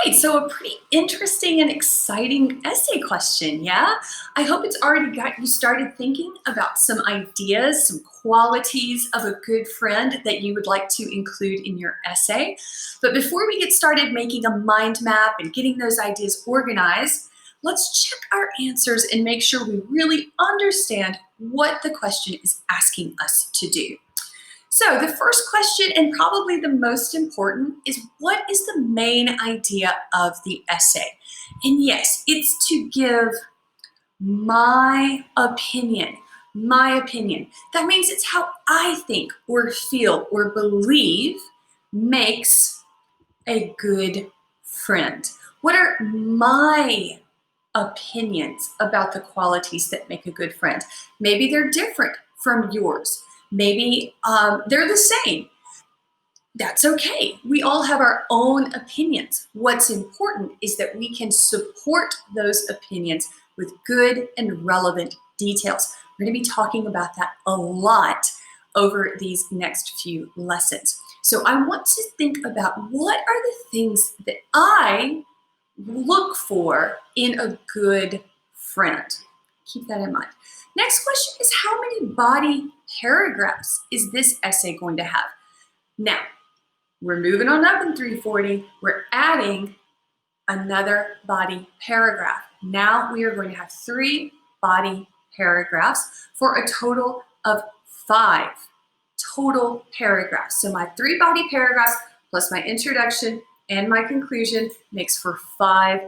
right, so a pretty interesting and exciting essay question, yeah? I hope it's already got you started thinking about some ideas, some qualities of a good friend that you would like to include in your essay. But before we get started making a mind map and getting those ideas organized, let's check our answers and make sure we really understand what the question is asking us to do. So the first question, and probably the most important, is what is the main idea of the essay? And yes, it's to give my opinion. My opinion. That means it's how I think or feel or believe makes a good friend. What are my opinions about the qualities that make a good friend? Maybe they're different from yours. Maybe they're the same. That's okay. We all have our own opinions. What's important is that we can support those opinions with good and relevant details. We're going to be talking about that a lot over these next few lessons. So I want to think about what are the things that I look for in a good friend. Keep that in mind. Next question is, how many body paragraphs is this essay going to have? Now, we're moving on up in 340. We're adding another body paragraph. Now we are going to have 3 body paragraphs for a total of 5 total paragraphs. So my 3 body paragraphs plus my introduction and my conclusion makes for 5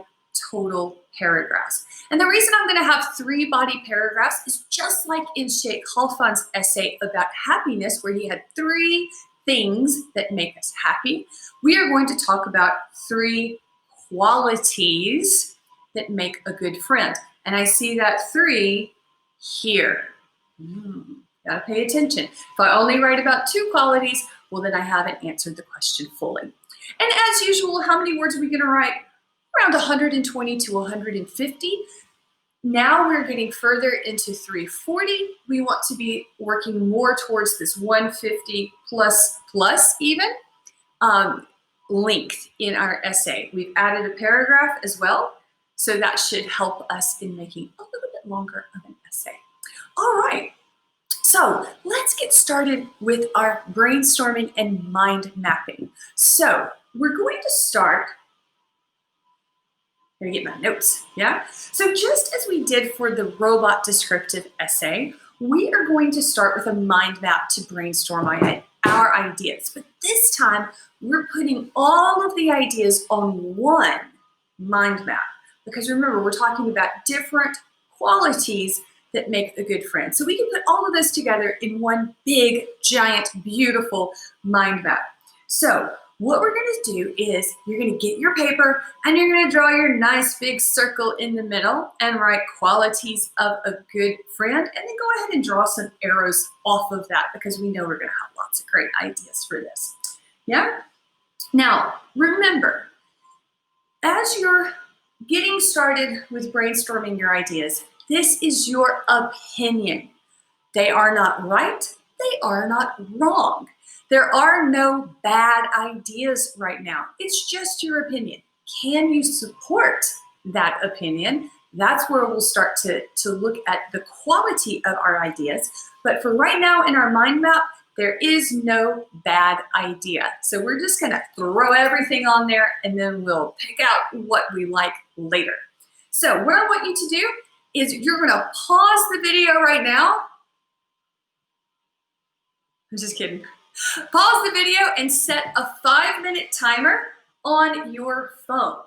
total paragraphs. And the reason I'm going to have 3 body paragraphs is just like in Sheikh Khalfan's essay about happiness, where he had 3 things that make us happy. We are going to talk about 3 qualities that make a good friend. And I see that 3 here. Gotta pay attention. If I only write about 2 qualities, well, then I haven't answered the question fully. And as usual, how many words are we going to write? Around 120 to 150. Now we're getting further into 340. We want to be working more towards this 150 plus even length in our essay. We've added a paragraph as well, so that should help us in making a little bit longer of an essay. All right. So let's get started with our brainstorming and mind mapping. So we're going to start, I'm gonna get my notes, yeah? So just as we did for the robot descriptive essay, we are going to start with a mind map to brainstorm our ideas. But this time, we're putting all of the ideas on one mind map. Because remember, we're talking about different qualities that make a good friend. So we can put all of this together in one big, giant, beautiful mind map. So what we're going to do is you're going to get your paper and you're going to draw your nice big circle in the middle and write qualities of a good friend, and then go ahead and draw some arrows off of that, because we know we're going to have lots of great ideas for this. Yeah? Now, remember, as you're getting started with brainstorming your ideas, this is your opinion. They are not right. They are not wrong. There are no bad ideas right now. It's just your opinion. Can you support that opinion? That's where we'll start to look at the quality of our ideas. But for right now in our mind map, there is no bad idea. So we're just going to throw everything on there, and then we'll pick out what we like later. So what I want you to do is you're going to pause the video right now. I'm just kidding. Pause the video and set a 5-minute timer on your phone,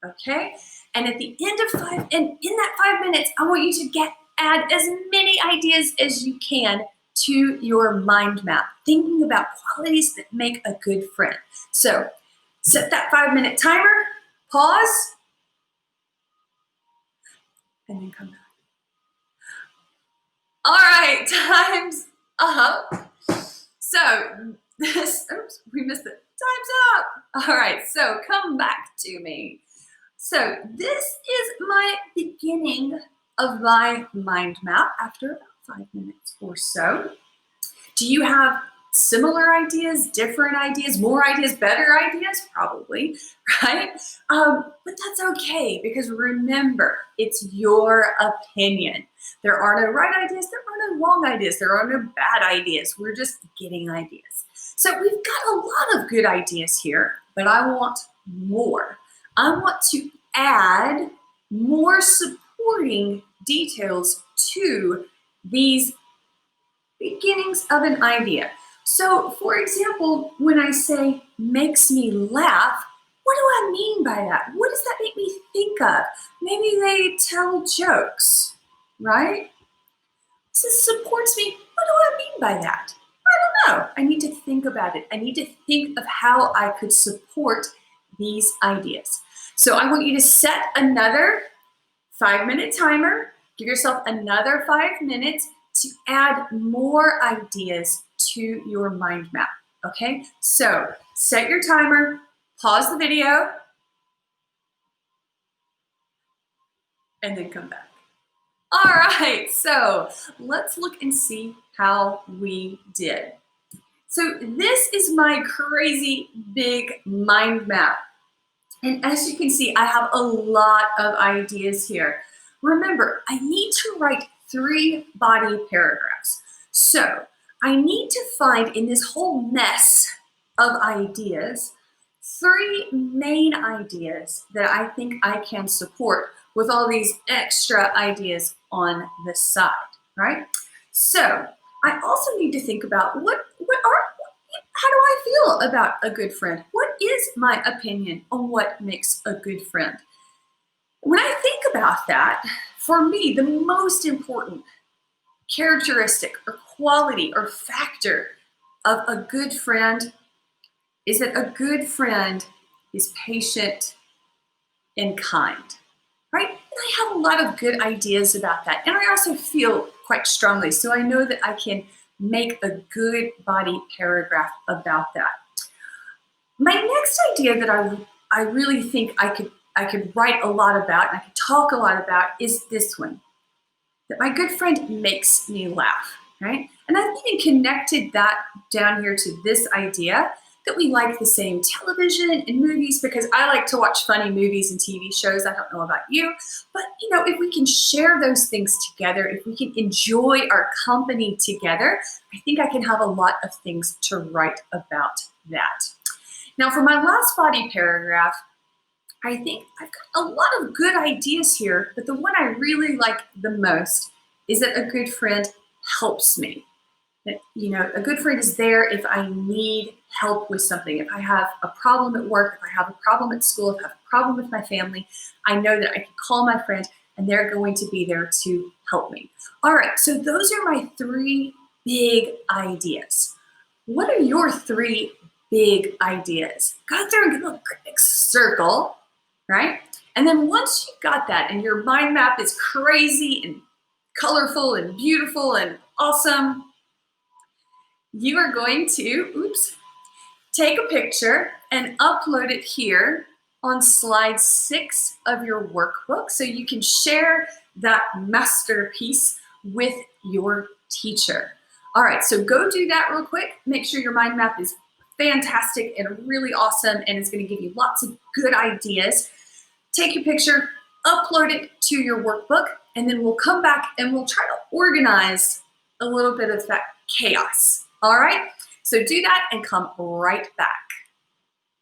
okay? And at the end of in that 5 minutes, I want you to add as many ideas as you can to your mind map, thinking about qualities that make a good friend. So set that 5-minute timer, pause, and then come back. All right, time's up. So oops, we missed it. Time's up. All right, so come back to me. So this is my beginning of my mind map after about 5 minutes or so. Do you have similar ideas, different ideas, more ideas, better ideas, probably, right? But that's okay, because remember, it's your opinion. There are no right ideas, there are no wrong ideas, there are no bad ideas. We're just getting ideas. So we've got a lot of good ideas here, but I want more. I want to add more supporting details to these beginnings of an idea. So, for example, when I say makes me laugh, what do I mean by that? What does that make me think of? Maybe they tell jokes, right? This supports me. What do I mean by that? I don't know. I need to think about it. I need to think of how I could support these ideas. So I want you to set another 5-minute timer. Give yourself another 5 minutes to add more ideas to your mind map, okay? So set your timer, pause the video, and then come back. All right, so let's look and see how we did. So this is my crazy big mind map. And as you can see, I have a lot of ideas here. Remember, I need to write 3 body paragraphs. So I need to find in this whole mess of ideas, 3 main ideas that I think I can support with all these extra ideas on the side, right? So I also need to think about how do I feel about a good friend? What is my opinion on what makes a good friend? When I think about that, for me, the most important characteristic or quality or factor of a good friend is that a good friend is patient and kind, right? And I have a lot of good ideas about that. And I also feel quite strongly, so I know that I can make a good body paragraph about that. My next idea that I really think I could write a lot about and I could talk a lot about is this one, that my good friend makes me laugh, right? And I've even connected that down here to this idea that we like the same television and movies, because I like to watch funny movies and TV shows. I don't know about you, but if we can share those things together, if we can enjoy our company together, I think I can have a lot of things to write about that. Now, for my last body paragraph, I think I've got a lot of good ideas here, but the one I really like the most is that a good friend helps me. That, a good friend is there if I need help with something. If I have a problem at work, if I have a problem at school, if I have a problem with my family, I know that I can call my friend and they're going to be there to help me. All right, so those are my 3 big ideas. What are your 3 big ideas? Go out there and give a big circle, right? And then once you've got that and your mind map is crazy and colorful and beautiful and awesome, you are going to, take a picture and upload it here on slide 6 of your workbook so you can share that masterpiece with your teacher. All right, so go do that real quick. Make sure your mind map is fantastic and really awesome, and it's going to give you lots of good ideas. Take your picture, upload it to your workbook, and then we'll come back and we'll try to organize a little bit of that chaos. All right, so do that and come right back.